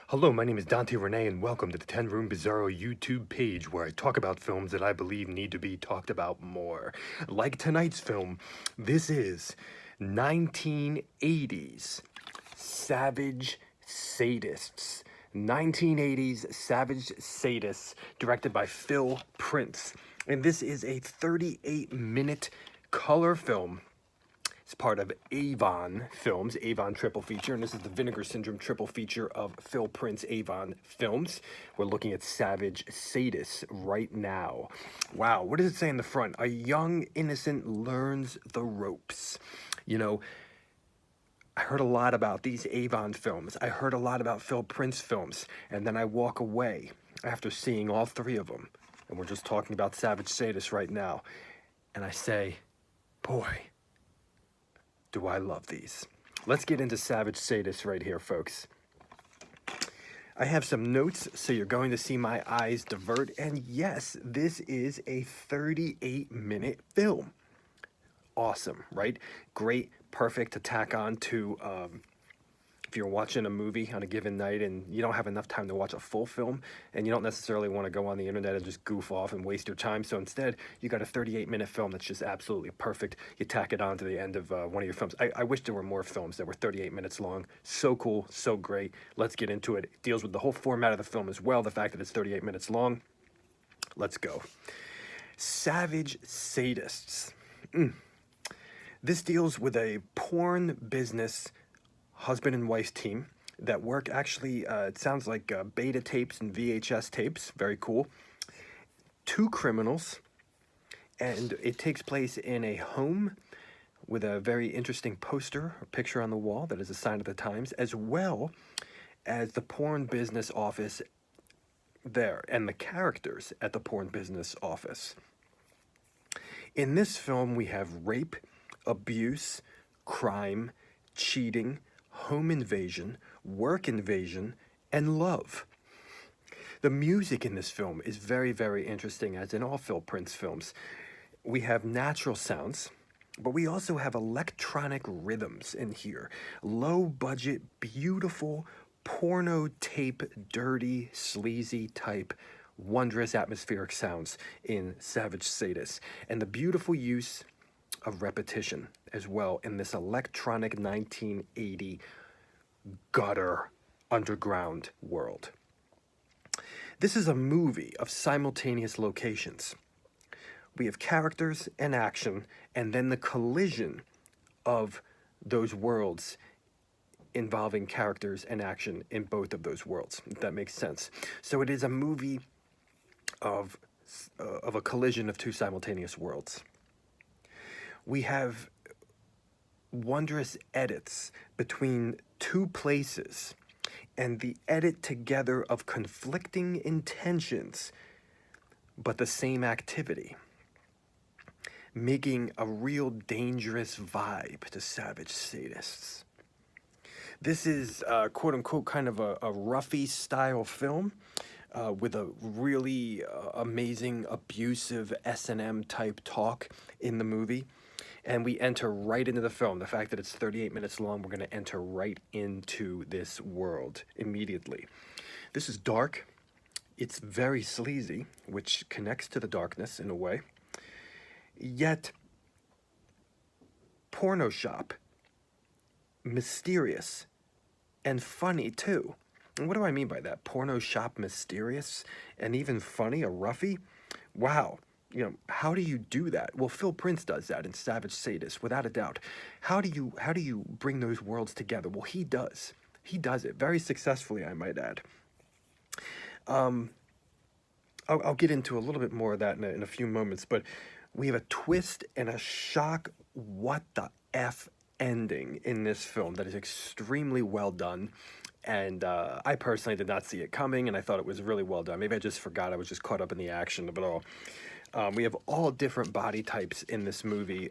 Hello, my name is Dante Renee, and welcome to the 10 Room Bizarro YouTube page where I talk about films that I believe need to be talked about more. Like tonight's film, this is 1980s Savage Sadists. 1980s Savage Sadists, directed by Phil Prince. And this is a 38-minute color film. It's part of Avon Films, Avon Triple Feature, and this is the Vinegar Syndrome Triple Feature of Phil Prince Avon Films. We're looking at Savage Sadists right now. Wow, what does it say in the front? A young innocent learns the ropes. You know, I heard a lot about these Avon films. I heard a lot about Phil Prince films, and then I walk away after seeing all three of them. And we're just talking about Savage Sadists right now. And I say, boy, do I love these. Let's get into Savage Sadists right here, folks. I have some notes, so you're going to see my eyes divert. And yes, this is a 38-minute film. Awesome, right? Great, perfect to tack on to if you're watching a movie on a given night and you don't have enough time to watch a full film and you don't necessarily want to go on the internet and just goof off and waste your time. So instead, you got a 38-minute film that's just absolutely perfect. You tack it on to the end of one of your films. I wish there were more films that were 38 minutes long. So cool, so great. Let's get into it. It deals with the whole format of the film as well, the fact that it's 38 minutes long. Let's go. Savage Sadists. This deals with a porn business husband and wife team that work actually, it sounds like beta tapes and VHS tapes. Very cool. Two criminals, and it takes place in a home with a very interesting poster or picture on the wall that is a sign of the times, as well as the porn business office there and the characters at the porn business office. In this film, we have rape, abuse, crime, cheating, home invasion, work invasion, and love. The music in this film is very, very interesting, as in all Phil Prince films. We have natural sounds, but we also have electronic rhythms in here. Low budget, beautiful, porno tape, dirty, sleazy type, wondrous atmospheric sounds in Savage Sadists. And the beautiful use of repetition as well in this electronic 1980 gutter underground world. This is a movie of simultaneous locations. We have characters and action, and then the collision of those worlds involving characters and action in both of those worlds, if that makes sense. So it is a movie of a collision of two simultaneous worlds. We have wondrous edits between two places and the edit together of conflicting intentions, but the same activity, making a real dangerous vibe to Savage Sadists. This is quote-unquote kind of a roughy style film with a really amazing abusive S&M type talk in the movie. And we enter right into the film. The fact that it's 38 minutes long, we're going to enter right into this world immediately. This is dark. It's very sleazy, which connects to the darkness in a way. Yet, porno shop, mysterious, and funny too. And what do I mean by that? Porno shop, mysterious, and even funny, a roughie? Wow. You know, how do you do that? Well, Phil Prince does that in Savage Sadists, without a doubt. How do you bring those worlds together? Well, he does. He does it very successfully, I might add. I'll get into a little bit more of that in a few moments, but we have a twist and a shock what the F ending in this film that is extremely well done. And I personally did not see it coming, and I thought it was really well done. Maybe I just forgot. I was just caught up in the action of it all. We have all different body types in this movie.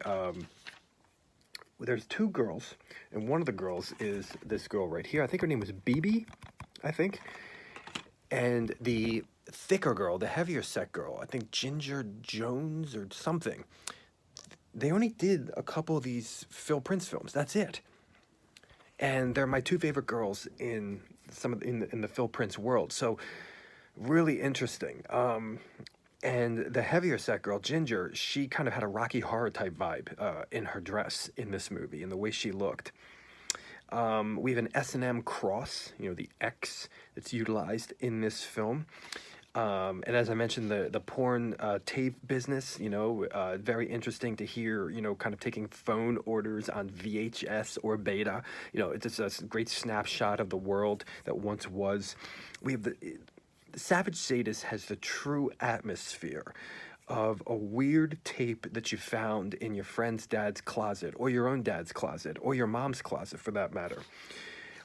There's two girls, and one of the girls is this girl right here. I think her name was BB, I think. And the thicker girl, the heavier set girl, I think Ginger Jones or something. They only did a couple of these Phil Prince films. That's it. And they're my two favorite girls in some of in the Phil Prince world. So really interesting. And the heavier set girl, Ginger, she kind of had a Rocky Horror type vibe in her dress in this movie, in the way she looked. We have an S&M cross, the X that's utilized in this film. And as I mentioned, the porn tape business, very interesting to hear, kind of taking phone orders on VHS or beta. It's just a great snapshot of the world that once was. We have the Savage Sadist has the true atmosphere of a weird tape that you found in your friend's dad's closet, or your own dad's closet, or your mom's closet for that matter,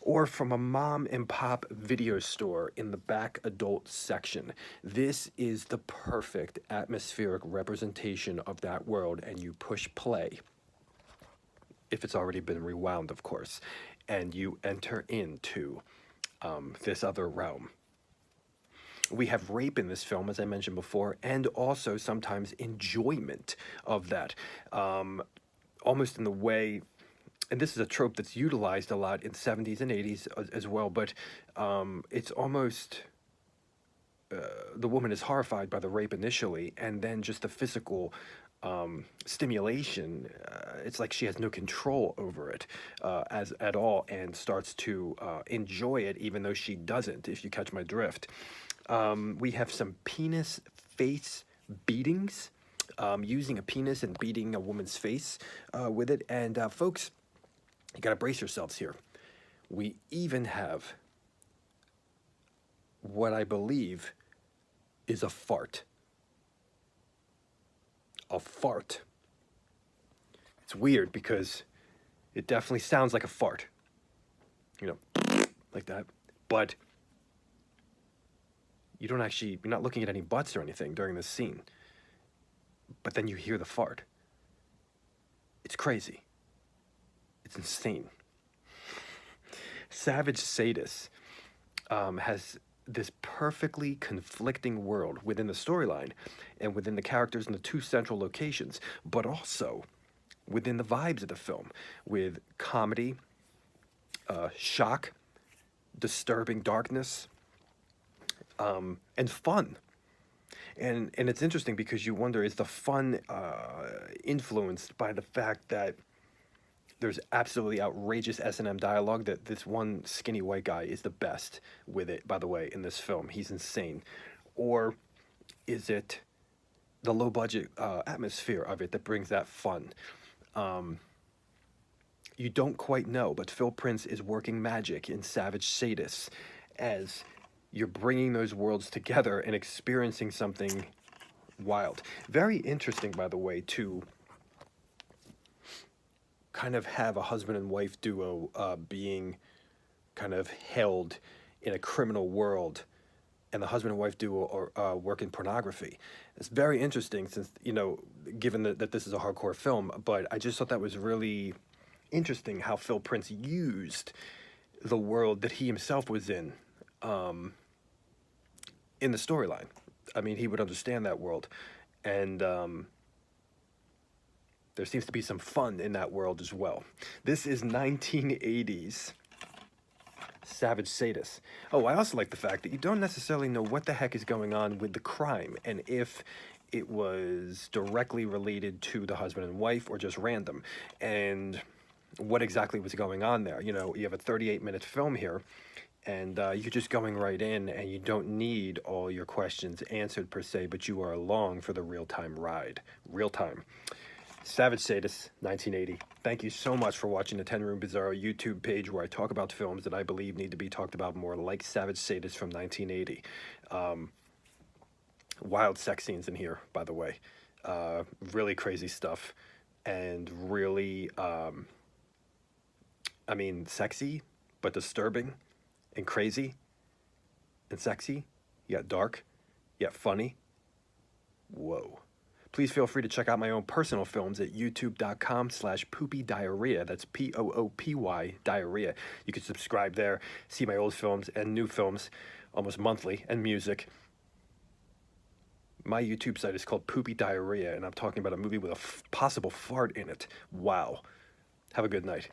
or from a mom and pop video store in the back adult section. This is the perfect atmospheric representation of that world, and you push play, if it's already been rewound, of course, and you enter into this other realm. We have rape in this film, as I mentioned before, and also sometimes enjoyment of that. Almost in the way, and this is a trope that's utilized a lot in the 70s and 80s as well, but it's almost, the woman is horrified by the rape initially, and then just the physical stimulation, it's like she has no control over it as at all, and starts to enjoy it even though she doesn't, if you catch my drift. We have some penis face beatings, using a penis and beating a woman's face with it. And folks, you gotta brace yourselves here. We even have what I believe is a fart. A fart. It's weird because it definitely sounds like a fart. Like that. But you're not looking at any butts or anything during this scene. But then you hear the fart. It's crazy. It's insane. Savage Sadist has this perfectly conflicting world within the storyline and within the characters in the two central locations, but also within the vibes of the film, with comedy, shock, disturbing darkness, and fun. And it's interesting because you wonder, is the fun influenced by the fact that there's absolutely outrageous S&M dialogue, that this one skinny white guy is the best with it, by the way, in this film. He's insane. Or is it the low-budget atmosphere of it that brings that fun? You don't quite know, but Phil Prince is working magic in Savage Sadists as you're bringing those worlds together and experiencing something wild. Very interesting, by the way, to kind of have a husband and wife duo being kind of held in a criminal world, and the husband and wife duo are work in pornography. It's very interesting since, given that this is a hardcore film, but I just thought that was really interesting how Phil Prince used the world that he himself was in the storyline. I mean, he would understand that world, and there seems to be some fun in that world as well. This is 1980s Savage Sadist. Oh, I also like the fact that you don't necessarily know what the heck is going on with the crime, and if it was directly related to the husband and wife or just random, and what exactly was going on there. You have a 38-minute film here, and you're just going right in, and you don't need all your questions answered per se, but you are along for the real-time ride. Real-time. Savage Sadist, 1980. Thank you so much for watching the 10 Room Bizarro YouTube page, where I talk about films that I believe need to be talked about more, like Savage Sadist from 1980. Wild sex scenes in here, by the way. Really crazy stuff. And really, sexy, but disturbing, and crazy, and sexy, yet dark, yet funny. Whoa. Please feel free to check out my own personal films at youtube.com/poopy-diarrhea. That's Poopy diarrhea. You can subscribe there, see my old films and new films almost monthly, and music. My YouTube site is called Poopy Diarrhea, and I'm talking about a movie with a possible fart in it. Wow. Have a good night.